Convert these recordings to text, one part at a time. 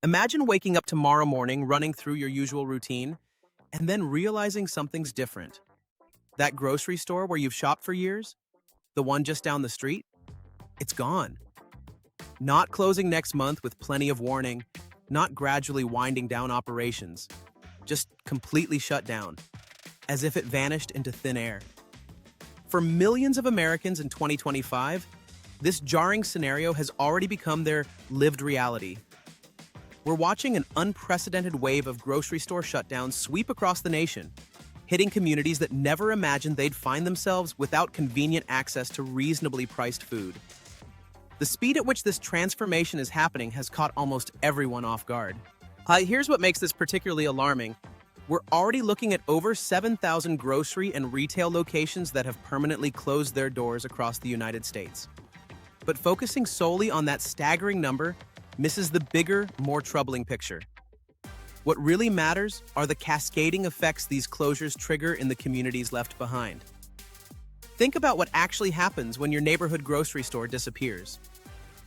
Imagine waking up tomorrow morning, running through your usual routine, and then realizing something's different. That grocery store where you've shopped for years, the one just down the street, it's gone. Not closing next month with plenty of warning, not gradually winding down operations, just completely shut down, as if it vanished into thin air. For millions of Americans in 2025, this jarring scenario has already become their lived reality. We're watching an unprecedented wave of grocery store shutdowns sweep across the nation, hitting communities that never imagined they'd find themselves without convenient access to reasonably priced food. The speed at which this transformation is happening has caught almost everyone off guard. Here's what makes this particularly alarming. We're already looking at over 7,000 grocery and retail locations that have permanently closed their doors across the United States. But focusing solely on that staggering number misses the bigger, more troubling picture. What really matters are the cascading effects these closures trigger in the communities left behind. Think about what actually happens when your neighborhood grocery store disappears.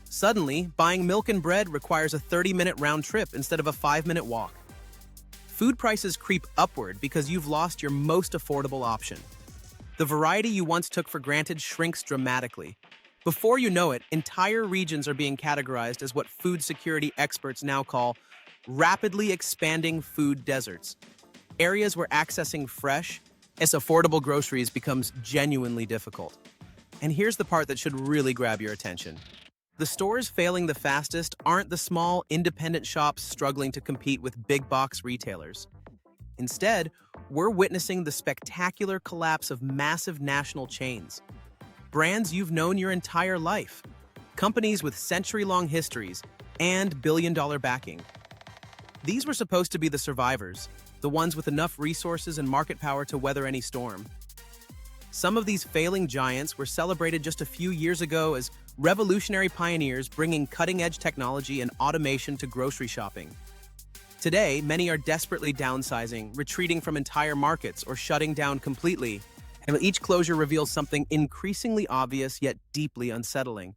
Suddenly, buying milk and bread requires a 30-minute round trip instead of a 5-minute walk. Food prices creep upward because you've lost your most affordable option. The variety you once took for granted shrinks dramatically. Before you know it, entire regions are being categorized as what food security experts now call rapidly expanding food deserts, areas where accessing fresh, affordable groceries becomes genuinely difficult. And here's the part that should really grab your attention. The stores failing the fastest aren't the small, independent shops struggling to compete with big box retailers. Instead, we're witnessing the spectacular collapse of massive national chains. Brands you've known your entire life, companies with century-long histories, and billion-dollar backing. These were supposed to be the survivors, the ones with enough resources and market power to weather any storm. Some of these failing giants were celebrated just a few years ago as revolutionary pioneers bringing cutting-edge technology and automation to grocery shopping. Today, many are desperately downsizing, retreating from entire markets, or shutting down completely. And each closure reveals something increasingly obvious yet deeply unsettling.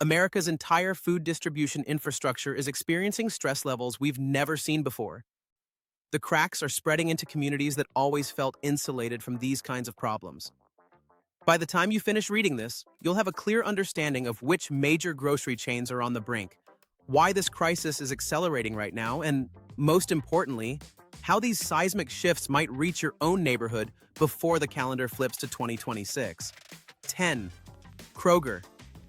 America's entire food distribution infrastructure is experiencing stress levels we've never seen before. The cracks are spreading into communities that always felt insulated from these kinds of problems. By the time you finish reading this, you'll have a clear understanding of which major grocery chains are on the brink, why this crisis is accelerating right now, and, most importantly, how these seismic shifts might reach your own neighborhood before the calendar flips to 2026. 10. Kroger.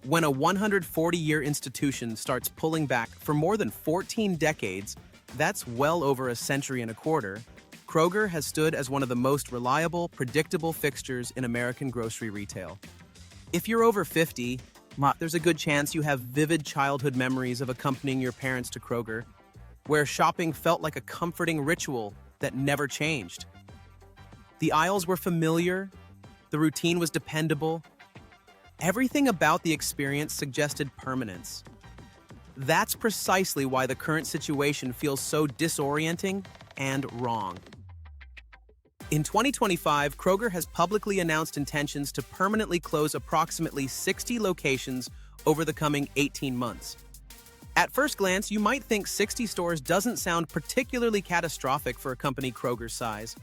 When a 140-year institution starts pulling back for more than 14 decades, that's well over a century and a quarter, Kroger has stood as one of the most reliable, predictable fixtures in American grocery retail. If you're over 50, there's a good chance you have vivid childhood memories of accompanying your parents to Kroger, where shopping felt like a comforting ritual that never changed. The aisles were familiar, the routine was dependable. Everything about the experience suggested permanence. That's precisely why the current situation feels so disorienting and wrong. In 2025, Kroger has publicly announced intentions to permanently close approximately 60 locations over the coming 18 months. At first glance, you might think 60 stores doesn't sound particularly catastrophic for a company Kroger's size.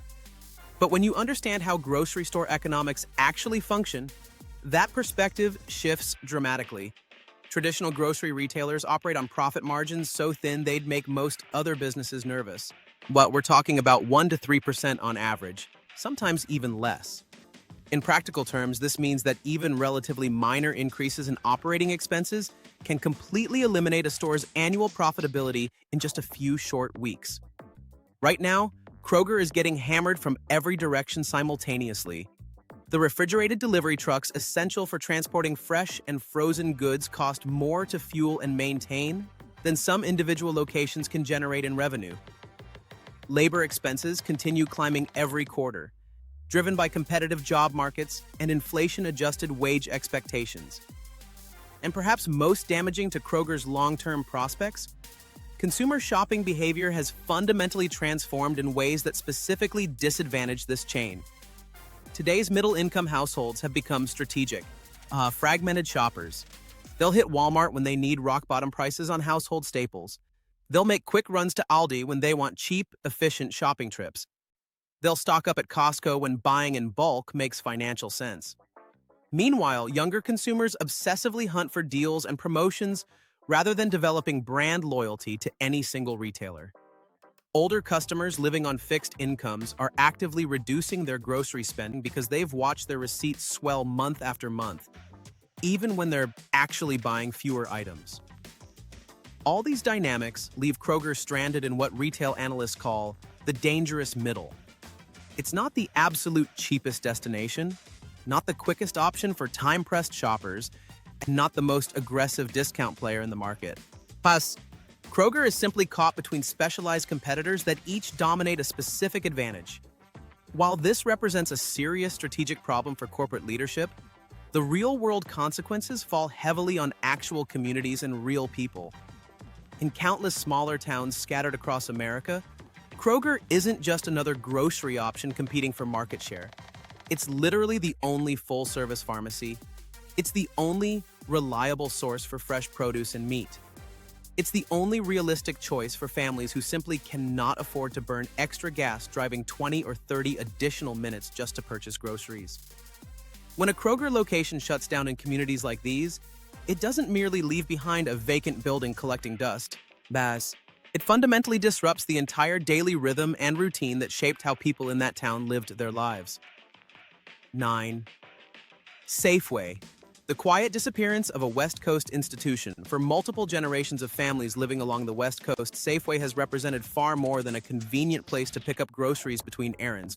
But when you understand how grocery store economics actually function, that perspective shifts dramatically. Traditional grocery retailers operate on profit margins so thin they'd make most other businesses nervous. But we're talking about 1 to 3% on average, sometimes even less. In practical terms, this means that even relatively minor increases in operating expenses can completely eliminate a store's annual profitability in just a few short weeks. Right now, Kroger is getting hammered from every direction simultaneously. The refrigerated delivery trucks essential for transporting fresh and frozen goods cost more to fuel and maintain than some individual locations can generate in revenue. Labor expenses continue climbing every quarter, driven by competitive job markets and inflation-adjusted wage expectations. And perhaps most damaging to Kroger's long-term prospects, consumer shopping behavior has fundamentally transformed in ways that specifically disadvantage this chain. Today's middle-income households have become strategic, fragmented shoppers. They'll hit Walmart when they need rock-bottom prices on household staples. They'll make quick runs to Aldi when they want cheap, efficient shopping trips. They'll stock up at Costco when buying in bulk makes financial sense. Meanwhile, younger consumers obsessively hunt for deals and promotions rather than developing brand loyalty to any single retailer. Older customers living on fixed incomes are actively reducing their grocery spending because they've watched their receipts swell month after month, even when they're actually buying fewer items. All these dynamics leave Kroger stranded in what retail analysts call the dangerous middle. It's not the absolute cheapest destination, not the quickest option for time-pressed shoppers, and not the most aggressive discount player in the market. Plus, Kroger is simply caught between specialized competitors that each dominate a specific advantage. While this represents a serious strategic problem for corporate leadership, the real-world consequences fall heavily on actual communities and real people. In countless smaller towns scattered across America, Kroger isn't just another grocery option competing for market share. It's literally the only full-service pharmacy. It's the only reliable source for fresh produce and meat. It's the only realistic choice for families who simply cannot afford to burn extra gas driving 20 or 30 additional minutes just to purchase groceries. When a Kroger location shuts down in communities like these, it doesn't merely leave behind a vacant building collecting dust. It fundamentally disrupts the entire daily rhythm and routine that shaped how people in that town lived their lives. 9. Safeway. The quiet disappearance of a West Coast institution. For multiple generations of families living along the West Coast, Safeway has represented far more than a convenient place to pick up groceries between errands.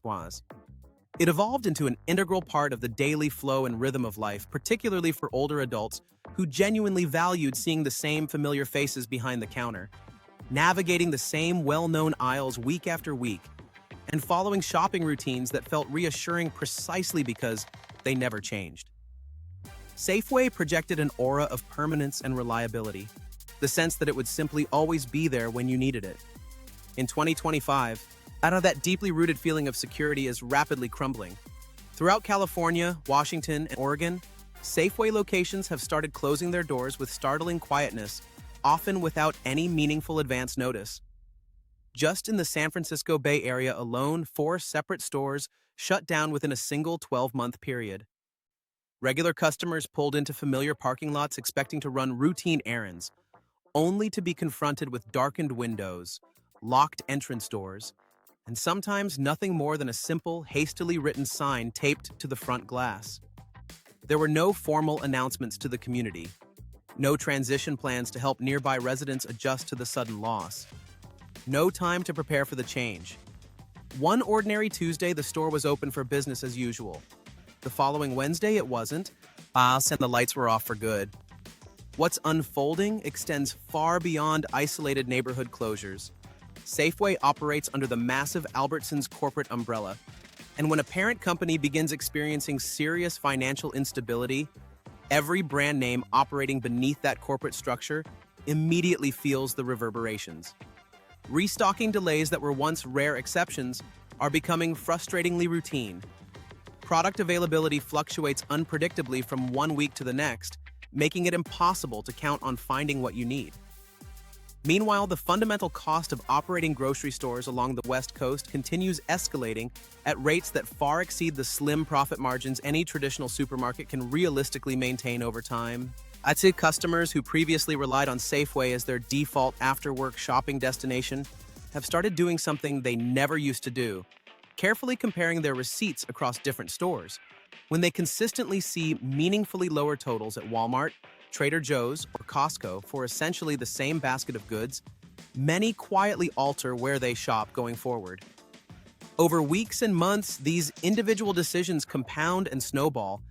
It evolved into an integral part of the daily flow and rhythm of life, particularly for older adults who genuinely valued seeing the same familiar faces behind the counter, navigating the same well-known aisles week after week, and following shopping routines that felt reassuring precisely because they never changed. Safeway projected an aura of permanence and reliability, the sense that it would simply always be there when you needed it. In 2025, that deeply rooted feeling of security is rapidly crumbling. Throughout California, Washington, and Oregon, Safeway locations have started closing their doors with startling quietness, often without any meaningful advance notice. Just in the San Francisco Bay Area alone, 4 separate stores shut down within a single 12-month period. Regular customers pulled into familiar parking lots expecting to run routine errands, only to be confronted with darkened windows, locked entrance doors, and sometimes nothing more than a simple, hastily written sign taped to the front glass. There were no formal announcements to the community, no transition plans to help nearby residents adjust to the sudden loss, no time to prepare for the change. One ordinary Tuesday, the store was open for business as usual. The following Wednesday, it wasn't, and the lights were off for good. What's unfolding extends far beyond isolated neighborhood closures. Safeway operates under the massive Albertsons corporate umbrella, and when a parent company begins experiencing serious financial instability, every brand name operating beneath that corporate structure immediately feels the reverberations. Restocking delays that were once rare exceptions are becoming frustratingly routine. Product availability fluctuates unpredictably from one week to the next, making it impossible to count on finding what you need. Meanwhile, the fundamental cost of operating grocery stores along the West Coast continues escalating at rates that far exceed the slim profit margins any traditional supermarket can realistically maintain over time. I'd say customers who previously relied on Safeway as their default after-work shopping destination have started doing something they never used to do, carefully comparing their receipts across different stores. When they consistently see meaningfully lower totals at Walmart, Trader Joe's, or Costco for essentially the same basket of goods, many quietly alter where they shop going forward. Over weeks and months, these individual decisions compound and snowball.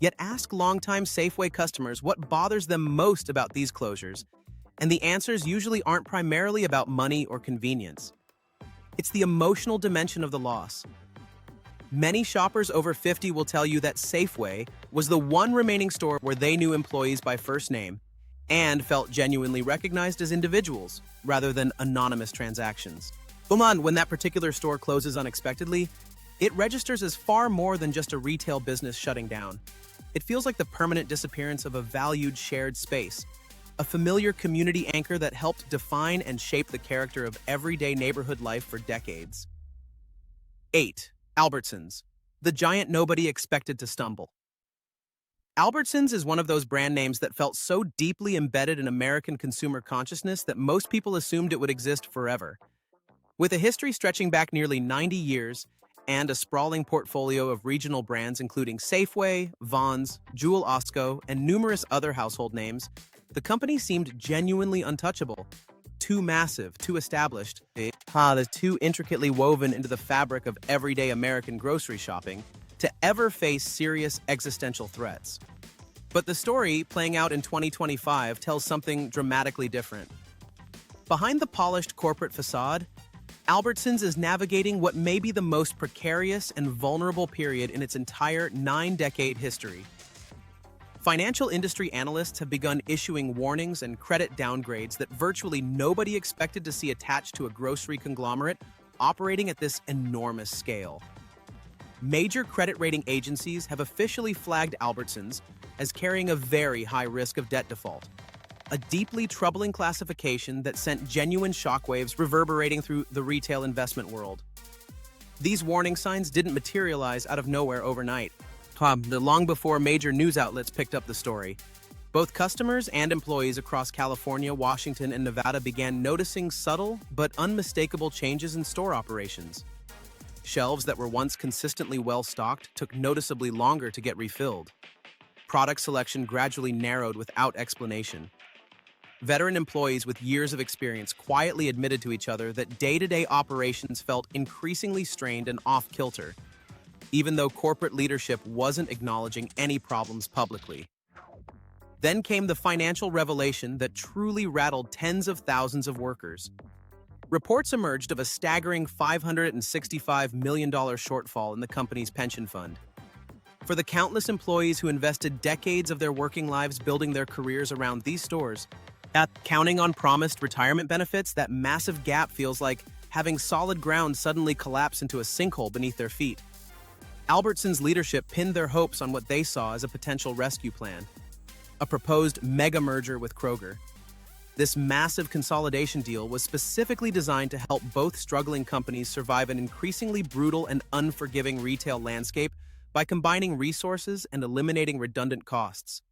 Yet ask longtime Safeway customers what bothers them most about these closures, and the answers usually aren't primarily about money or convenience. It's the emotional dimension of the loss. Many shoppers over 50 will tell you that Safeway was the one remaining store where they knew employees by first name and felt genuinely recognized as individuals rather than anonymous transactions. When that particular store closes unexpectedly, it registers as far more than just a retail business shutting down. It feels like the permanent disappearance of a valued shared space, a familiar community anchor that helped define and shape the character of everyday neighborhood life for decades. 8. Albertsons, the giant nobody expected to stumble. Albertsons is one of those brand names that felt so deeply embedded in American consumer consciousness that most people assumed it would exist forever. With a history stretching back nearly 90 years and a sprawling portfolio of regional brands including Safeway, Vons, Jewel Osco, and numerous other household names, the company seemed genuinely untouchable. Too massive, too established, too intricately woven into the fabric of everyday American grocery shopping to ever face serious existential threats. But the story, playing out in 2025, tells something dramatically different. Behind the polished corporate facade, Albertsons is navigating what may be the most precarious and vulnerable period in its entire 9-decade history. Financial industry analysts have begun issuing warnings and credit downgrades that virtually nobody expected to see attached to a grocery conglomerate operating at this enormous scale. Major credit rating agencies have officially flagged Albertsons as carrying a very high risk of debt default, a deeply troubling classification that sent genuine shockwaves reverberating through the retail investment world. These warning signs didn't materialize out of nowhere overnight. Long before major news outlets picked up the story, both customers and employees across California, Washington, and Nevada began noticing subtle but unmistakable changes in store operations. Shelves that were once consistently well-stocked took noticeably longer to get refilled. Product selection gradually narrowed without explanation. Veteran employees with years of experience quietly admitted to each other that day-to-day operations felt increasingly strained and off-kilter, even though corporate leadership wasn't acknowledging any problems publicly. Then came the financial revelation that truly rattled tens of thousands of workers. Reports emerged of a staggering $565 million shortfall in the company's pension fund. For the countless employees who invested decades of their working lives building their careers around these stores, counting on promised retirement benefits, that massive gap feels like having solid ground suddenly collapse into a sinkhole beneath their feet. Albertsons' leadership pinned their hopes on what they saw as a potential rescue plan, a proposed mega merger with Kroger. This massive consolidation deal was specifically designed to help both struggling companies survive an increasingly brutal and unforgiving retail landscape by combining resources and eliminating redundant costs.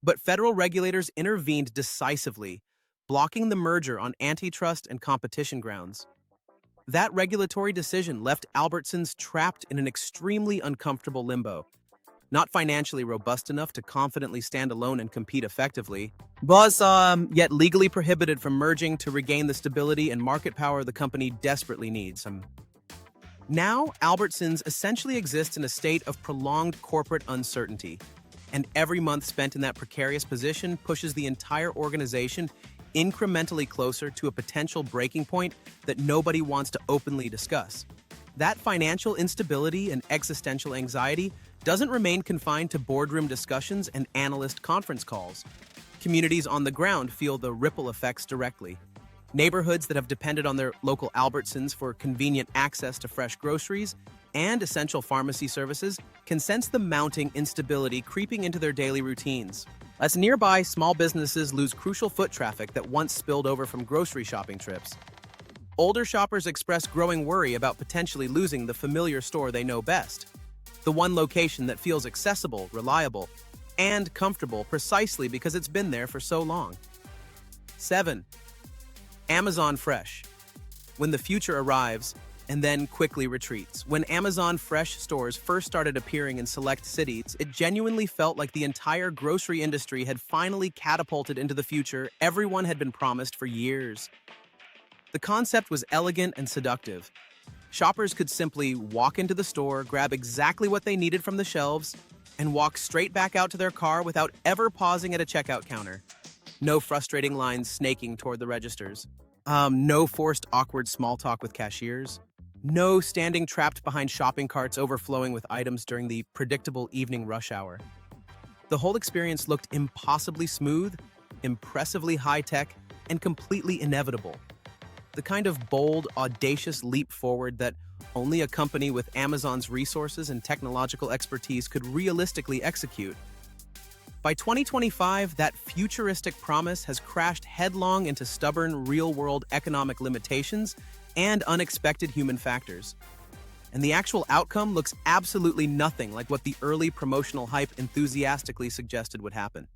But federal regulators intervened decisively, blocking the merger on antitrust and competition grounds. That regulatory decision left Albertsons trapped in an extremely uncomfortable limbo. Not financially robust enough to confidently stand alone and compete effectively, but yet legally prohibited from merging to regain the stability and market power the company desperately needs. Now, Albertsons essentially exists in a state of prolonged corporate uncertainty, and every month spent in that precarious position pushes the entire organization incrementally closer to a potential breaking point that nobody wants to openly discuss. That financial instability and existential anxiety doesn't remain confined to boardroom discussions and analyst conference calls. Communities on the ground feel the ripple effects directly. Neighborhoods that have depended on their local Albertsons for convenient access to fresh groceries and essential pharmacy services can sense the mounting instability creeping into their daily routines. As nearby small businesses lose crucial foot traffic that once spilled over from grocery shopping trips, older shoppers express growing worry about potentially losing the familiar store they know best, the one location that feels accessible, reliable, and comfortable precisely because it's been there for so long. 7. Amazon Fresh. When the future arrives and then quickly retreats. When Amazon Fresh stores first started appearing in select cities, it genuinely felt like the entire grocery industry had finally catapulted into the future everyone had been promised for years. The concept was elegant and seductive. Shoppers could simply walk into the store, grab exactly what they needed from the shelves, and walk straight back out to their car without ever pausing at a checkout counter. No frustrating lines snaking toward the registers. No forced awkward small talk with cashiers. No standing trapped behind shopping carts overflowing with items during the predictable evening rush hour. The whole experience looked impossibly smooth, impressively high-tech, and completely inevitable. The kind of bold, audacious leap forward that only a company with Amazon's resources and technological expertise could realistically execute. By 2025, that futuristic promise has crashed headlong into stubborn, real-world economic limitations and unexpected human factors. And the actual outcome looks absolutely nothing like what the early promotional hype enthusiastically suggested would happen.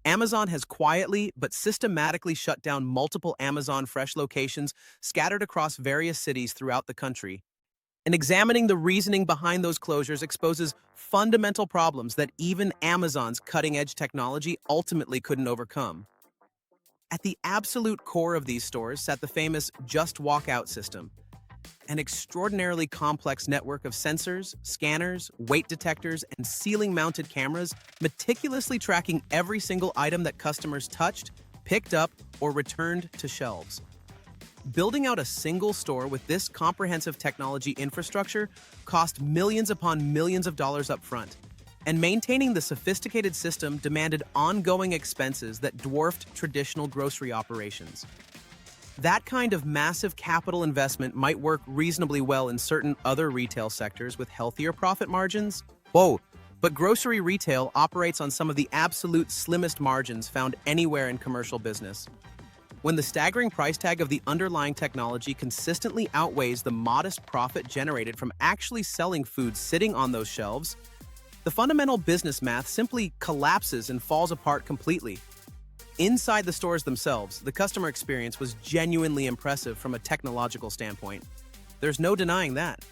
Amazon has quietly but systematically shut down multiple Amazon Fresh locations scattered across various cities throughout the country. And examining the reasoning behind those closures exposes fundamental problems that even Amazon's cutting-edge technology ultimately couldn't overcome. At the absolute core of these stores sat the famous Just Walk Out system, an extraordinarily complex network of sensors, scanners, weight detectors, and ceiling-mounted cameras meticulously tracking every single item that customers touched, picked up, or returned to shelves. Building out a single store with this comprehensive technology infrastructure cost millions upon millions of dollars up front, and maintaining the sophisticated system demanded ongoing expenses that dwarfed traditional grocery operations. That kind of massive capital investment might work reasonably well in certain other retail sectors with healthier profit margins. But grocery retail operates on some of the absolute slimmest margins found anywhere in commercial business. When the staggering price tag of the underlying technology consistently outweighs the modest profit generated from actually selling food sitting on those shelves, the fundamental business math simply collapses and falls apart completely. Inside the stores themselves, the customer experience was genuinely impressive from a technological standpoint. There's no denying that.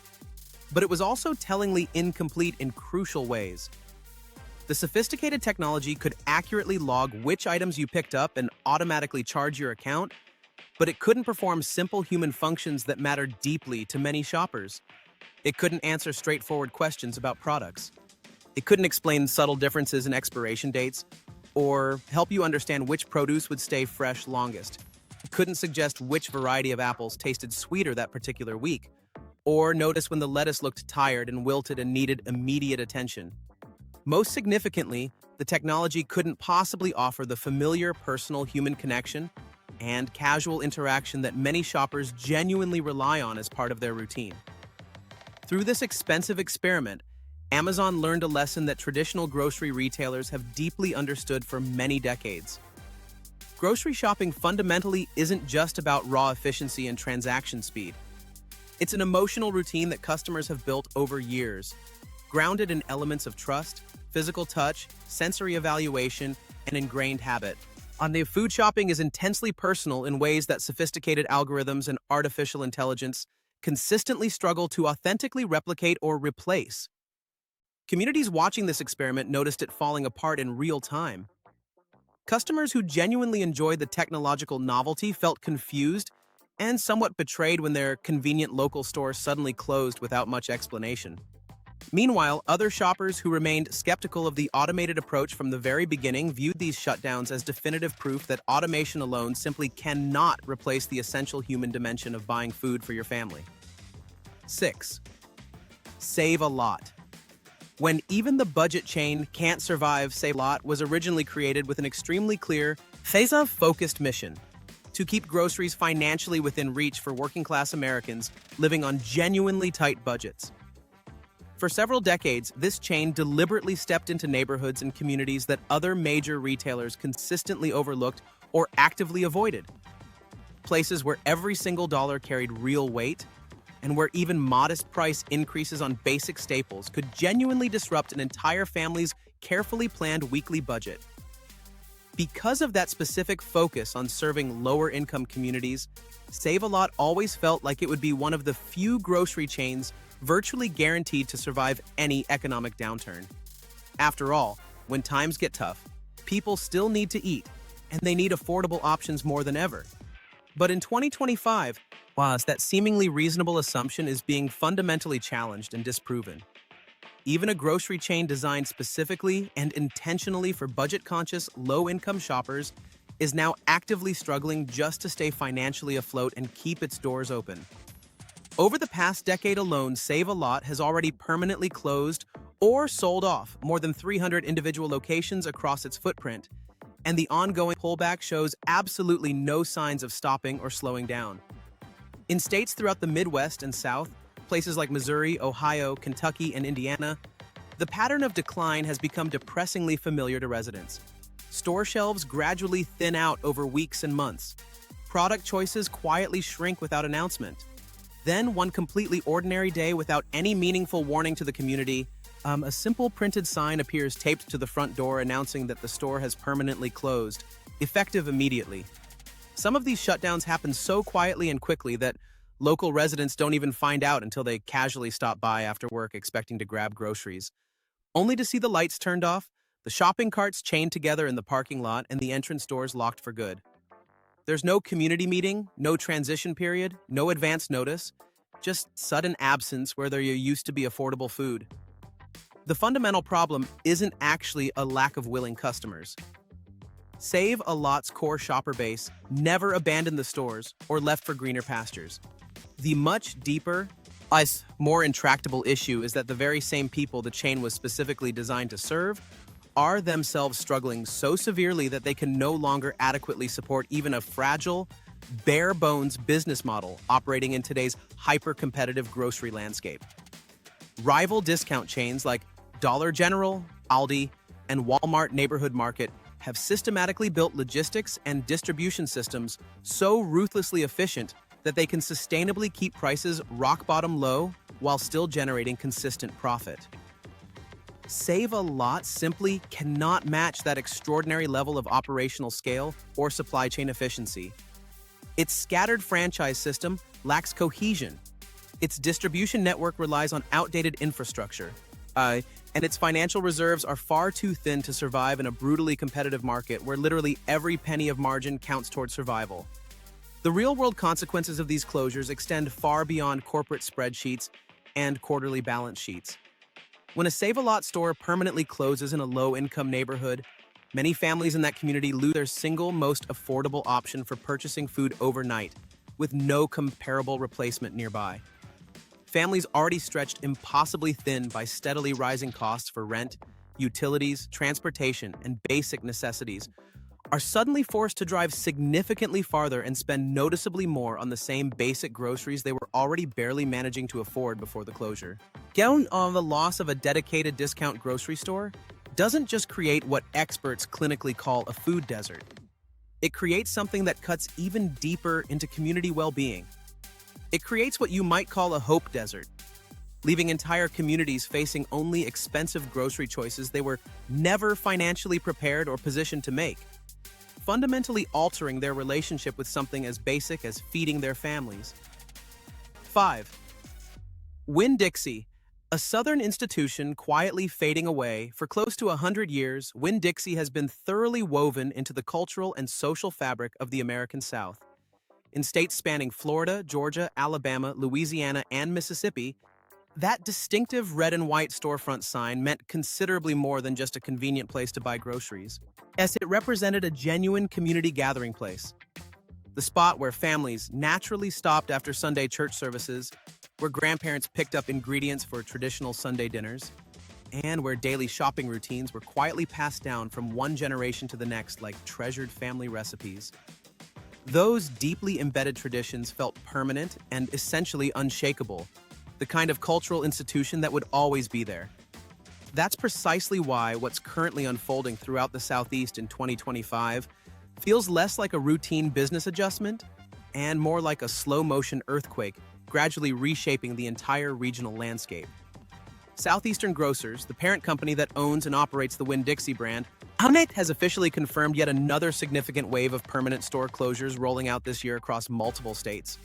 But it was also tellingly incomplete in crucial ways. The sophisticated technology could accurately log which items you picked up and automatically charge your account, but it couldn't perform simple human functions that matter deeply to many shoppers. It couldn't answer straightforward questions about products. It couldn't explain subtle differences in expiration dates, or help you understand which produce would stay fresh longest. It couldn't suggest which variety of apples tasted sweeter that particular week, or notice when the lettuce looked tired and wilted and needed immediate attention. Most significantly, the technology couldn't possibly offer the familiar personal human connection and casual interaction that many shoppers genuinely rely on as part of their routine. Through this expensive experiment, Amazon learned a lesson that traditional grocery retailers have deeply understood for many decades. Grocery shopping fundamentally isn't just about raw efficiency and transaction speed. It's an emotional routine that customers have built over years, grounded in elements of trust, physical touch, sensory evaluation, and ingrained habit. Food shopping is intensely personal in ways that sophisticated algorithms and artificial intelligence consistently struggle to authentically replicate or replace. Communities watching this experiment noticed it falling apart in real time. Customers who genuinely enjoyed the technological novelty felt confused and somewhat betrayed when their convenient local store suddenly closed without much explanation. Meanwhile, other shoppers who remained skeptical of the automated approach from the very beginning viewed these shutdowns as definitive proof that automation alone simply cannot replace the essential human dimension of buying food for your family. 6. Save a lot. When even the budget chain can't survive, Save a Lot was originally created with an extremely clear, focused mission: to keep groceries financially within reach for working-class Americans living on genuinely tight budgets. For several decades, this chain deliberately stepped into neighborhoods and communities that other major retailers consistently overlooked or actively avoided. Places where every single dollar carried real weight, and where even modest price increases on basic staples could genuinely disrupt an entire family's carefully planned weekly budget. Because of that specific focus on serving lower-income communities, Save a Lot always felt like it would be one of the few grocery chains virtually guaranteed to survive any economic downturn. After all, when times get tough, people still need to eat, and they need affordable options more than ever. But in 2025, that seemingly reasonable assumption is being fundamentally challenged and disproven. Even a grocery chain designed specifically and intentionally for budget-conscious, low-income shoppers is now actively struggling just to stay financially afloat and keep its doors open. Over the past decade alone, Save a Lot has already permanently closed or sold off more than 300 individual locations across its footprint, and the ongoing pullback shows absolutely no signs of stopping or slowing down. In states throughout the Midwest and South, places like Missouri, Ohio, Kentucky, and Indiana, The pattern of decline has become depressingly familiar to residents. Store shelves gradually thin out over weeks and months. Product choices quietly shrink without announcement. Then, one completely ordinary day without any meaningful warning to the community, a simple printed sign appears taped to the front door announcing that the store has permanently closed, effective immediately. Some of these shutdowns happen so quietly and quickly that local residents don't even find out until they casually stop by after work expecting to grab groceries, only to see the lights turned off, the shopping carts chained together in the parking lot, and the entrance doors locked for good. There's no community meeting, no transition period, no advance notice, just sudden absence where there used to be affordable food. The fundamental problem isn't actually a lack of willing customers. Save a Lot's core shopper base never abandoned the stores or left for greener pastures. The much deeper, more intractable issue is that the very same people the chain was specifically designed to serve are themselves struggling so severely that they can no longer adequately support even a fragile, bare-bones business model operating in today's hyper-competitive grocery landscape. Rival discount chains like Dollar General, Aldi, and Walmart Neighborhood Market have systematically built logistics and distribution systems so ruthlessly efficient that they can sustainably keep prices rock-bottom low while still generating consistent profit. Save a Lot simply cannot match that extraordinary level of operational scale or supply chain efficiency. Its scattered franchise system lacks cohesion. Its distribution network relies on outdated infrastructure, and its financial reserves are far too thin to survive in a brutally competitive market where literally every penny of margin counts towards survival. The real-world consequences of these closures extend far beyond corporate spreadsheets and quarterly balance sheets. When a Save a Lot store permanently closes in a low-income neighborhood, many families in that community lose their single most affordable option for purchasing food overnight, with no comparable replacement nearby. Families already stretched impossibly thin by steadily rising costs for rent, utilities, transportation, and basic necessities are suddenly forced to drive significantly farther and spend noticeably more on the same basic groceries they were already barely managing to afford before the closure. Down on the loss of a dedicated discount grocery store doesn't just create what experts clinically call a food desert. It creates something that cuts even deeper into community well-being. It creates what you might call a hope desert, leaving entire communities facing only expensive grocery choices they were never financially prepared or positioned to make, fundamentally altering their relationship with something as basic as feeding their families. 5. Winn-Dixie, a Southern institution quietly fading away. For close to 100 years, Winn-Dixie has been thoroughly woven into the cultural and social fabric of the American South. In states spanning Florida, Georgia, Alabama, Louisiana, and Mississippi, that distinctive red and white storefront sign meant considerably more than just a convenient place to buy groceries, as it represented a genuine community gathering place. The spot where families naturally stopped after Sunday church services, where grandparents picked up ingredients for traditional Sunday dinners, and where daily shopping routines were quietly passed down from one generation to the next like treasured family recipes. Those deeply embedded traditions felt permanent and essentially unshakable, the kind of cultural institution that would always be there. That's precisely why what's currently unfolding throughout the Southeast in 2025 feels less like a routine business adjustment and more like a slow-motion earthquake gradually reshaping the entire regional landscape. Southeastern Grocers, the parent company that owns and operates the Winn-Dixie brand, has officially confirmed yet another significant wave of permanent store closures rolling out this year across multiple states.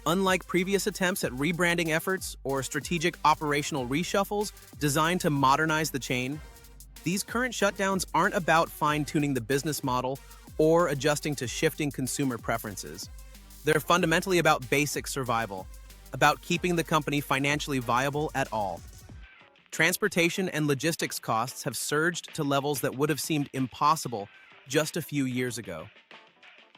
Unlike previous attempts at rebranding efforts or strategic operational reshuffles designed to modernize the chain, these current shutdowns aren't about fine-tuning the business model or adjusting to shifting consumer preferences. They're fundamentally about basic survival, about keeping the company financially viable at all. Transportation and logistics costs have surged to levels that would have seemed impossible just a few years ago.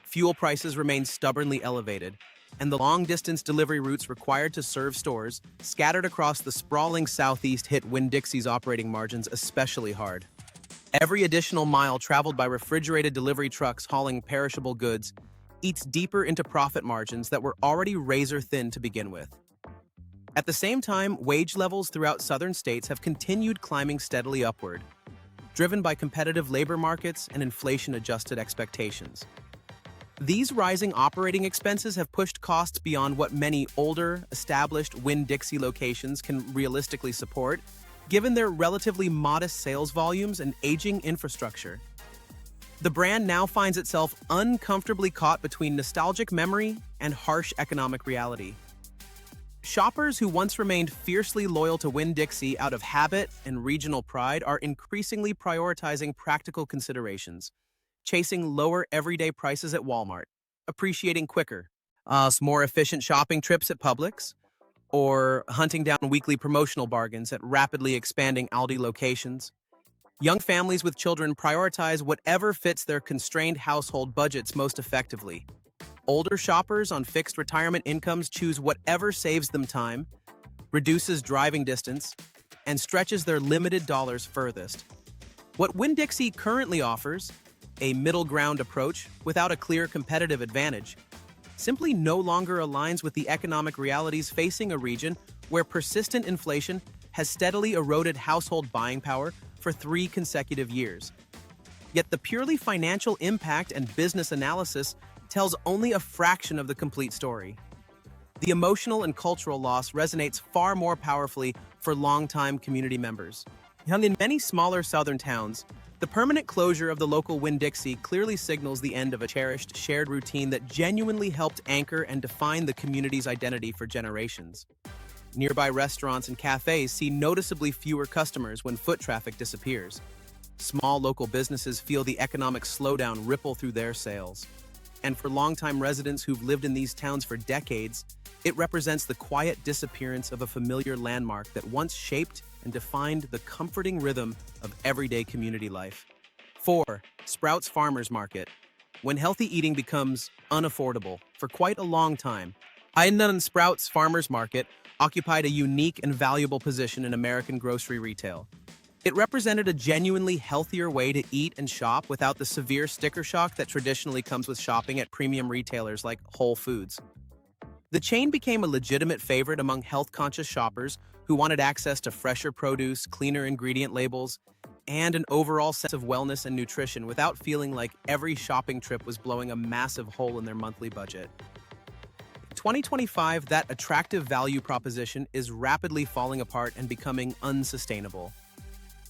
Fuel prices remain stubbornly elevated, and the long-distance delivery routes required to serve stores scattered across the sprawling Southeast hit Winn-Dixie's operating margins especially hard. Every additional mile traveled by refrigerated delivery trucks hauling perishable goods eats deeper into profit margins that were already razor-thin to begin with. At the same time, wage levels throughout southern states have continued climbing steadily upward, driven by competitive labor markets and inflation-adjusted expectations. These rising operating expenses have pushed costs beyond what many older, established Winn-Dixie locations can realistically support, given their relatively modest sales volumes and aging infrastructure. The brand now finds itself uncomfortably caught between nostalgic memory and harsh economic reality. Shoppers who once remained fiercely loyal to Winn-Dixie out of habit and regional pride are increasingly prioritizing practical considerations, chasing lower everyday prices at Walmart, appreciating quicker, more efficient shopping trips at Publix, or hunting down weekly promotional bargains at rapidly expanding Aldi locations. Young families with children prioritize whatever fits their constrained household budgets most effectively. Older shoppers on fixed retirement incomes choose whatever saves them time, reduces driving distance, and stretches their limited dollars furthest. What Winn-Dixie currently offers, a middle ground approach without a clear competitive advantage, simply no longer aligns with the economic realities facing a region where persistent inflation has steadily eroded household buying power for 3 consecutive years. Yet the purely financial impact and business analysis tells only a fraction of the complete story. The emotional and cultural loss resonates far more powerfully for longtime community members. Young in many smaller southern towns, the permanent closure of the local Winn-Dixie clearly signals the end of a cherished, shared routine that genuinely helped anchor and define the community's identity for generations. Nearby restaurants and cafes see noticeably fewer customers when foot traffic disappears. Small local businesses feel the economic slowdown ripple through their sales. And for longtime residents who've lived in these towns for decades, it represents the quiet disappearance of a familiar landmark that once shaped and defined the comforting rhythm of everyday community life. 4. Sprouts Farmers Market. When healthy eating becomes unaffordable for quite a long time, Hainan Sprouts Farmers Market occupied a unique and valuable position in American grocery retail. It represented a genuinely healthier way to eat and shop without the severe sticker shock that traditionally comes with shopping at premium retailers like Whole Foods. The chain became a legitimate favorite among health-conscious shoppers who wanted access to fresher produce, cleaner ingredient labels, and an overall sense of wellness and nutrition without feeling like every shopping trip was blowing a massive hole in their monthly budget. In 2025, that attractive value proposition is rapidly falling apart and becoming unsustainable.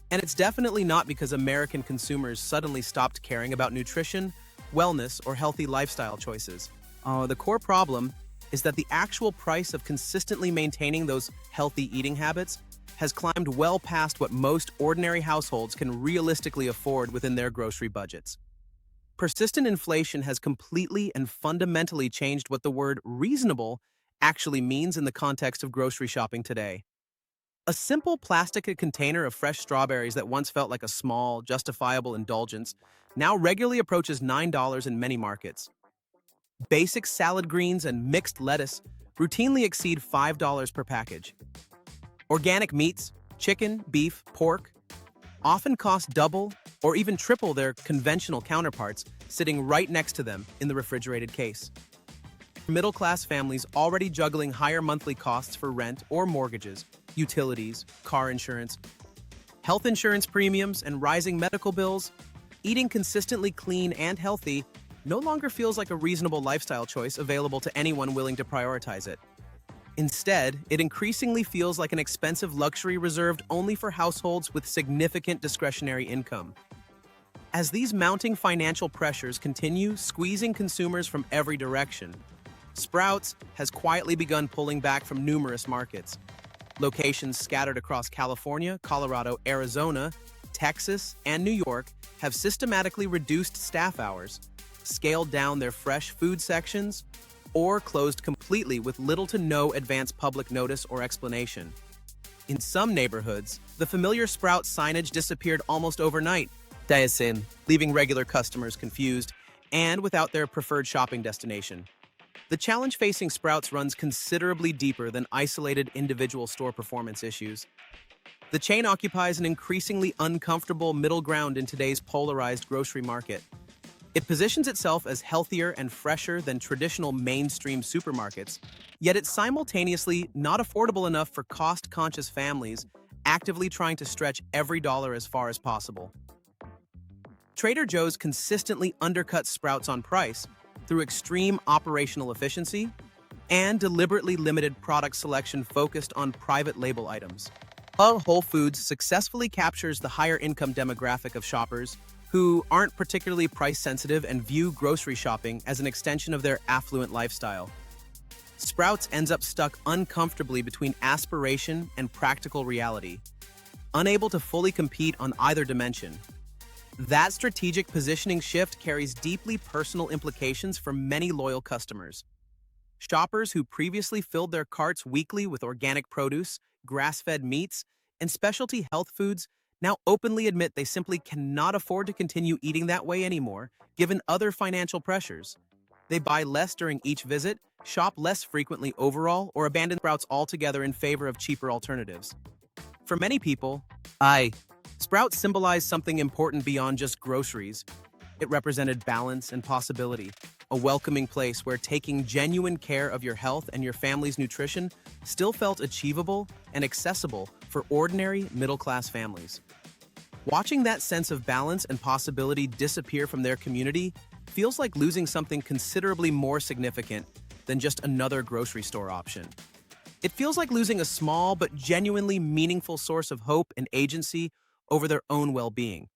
And it's definitely not because American consumers suddenly stopped caring about nutrition, wellness, or healthy lifestyle choices. The core problem is that the actual price of consistently maintaining those healthy eating habits has climbed well past what most ordinary households can realistically afford within their grocery budgets. Persistent inflation has completely and fundamentally changed what the word reasonable actually means in the context of grocery shopping today. A simple plastic container of fresh strawberries that once felt like a small, justifiable indulgence now regularly approaches $9 in many markets. Basic salad greens and mixed lettuce routinely exceed $5 per package. Organic meats, chicken, beef, pork, often cost double or even triple their conventional counterparts, sitting right next to them in the refrigerated case. Middle-class families already juggling higher monthly costs for rent or mortgages, utilities, car insurance, health insurance premiums, and rising medical bills, eating consistently clean and healthy no longer feels like a reasonable lifestyle choice available to anyone willing to prioritize it. Instead, it increasingly feels like an expensive luxury reserved only for households with significant discretionary income. As these mounting financial pressures continue squeezing consumers from every direction, Sprouts has quietly begun pulling back from numerous markets. Locations scattered across California, Colorado, Arizona, Texas, and New York have systematically reduced staff hours, scaled down their fresh food sections, or closed completely with little to no advance public notice or explanation. In some neighborhoods, the familiar Sprouts signage disappeared almost overnight, leaving regular customers confused and without their preferred shopping destination. The challenge facing Sprouts runs considerably deeper than isolated individual store performance issues. The chain occupies an increasingly uncomfortable middle ground in today's polarized grocery market. It positions itself as healthier and fresher than traditional mainstream supermarkets, yet it's simultaneously not affordable enough for cost-conscious families actively trying to stretch every dollar as far as possible. Trader Joe's consistently undercuts Sprouts on price through extreme operational efficiency and deliberately limited product selection focused on private label items. While Whole Foods successfully captures the higher income demographic of shoppers who aren't particularly price sensitive and view grocery shopping as an extension of their affluent lifestyle, Sprouts ends up stuck uncomfortably between aspiration and practical reality, unable to fully compete on either dimension. That strategic positioning shift carries deeply personal implications for many loyal customers. Shoppers who previously filled their carts weekly with organic produce, grass-fed meats, and specialty health foods now openly admit they simply cannot afford to continue eating that way anymore, given other financial pressures. They buy less during each visit, shop less frequently overall, or abandon Sprouts altogether in favor of cheaper alternatives. For many people, Sprouts symbolized something important beyond just groceries. It represented balance and possibility, a welcoming place where taking genuine care of your health and your family's nutrition still felt achievable and accessible for ordinary middle-class families. Watching that sense of balance and possibility disappear from their community feels like losing something considerably more significant than just another grocery store option. It feels like losing a small but genuinely meaningful source of hope and agency over their own well-being.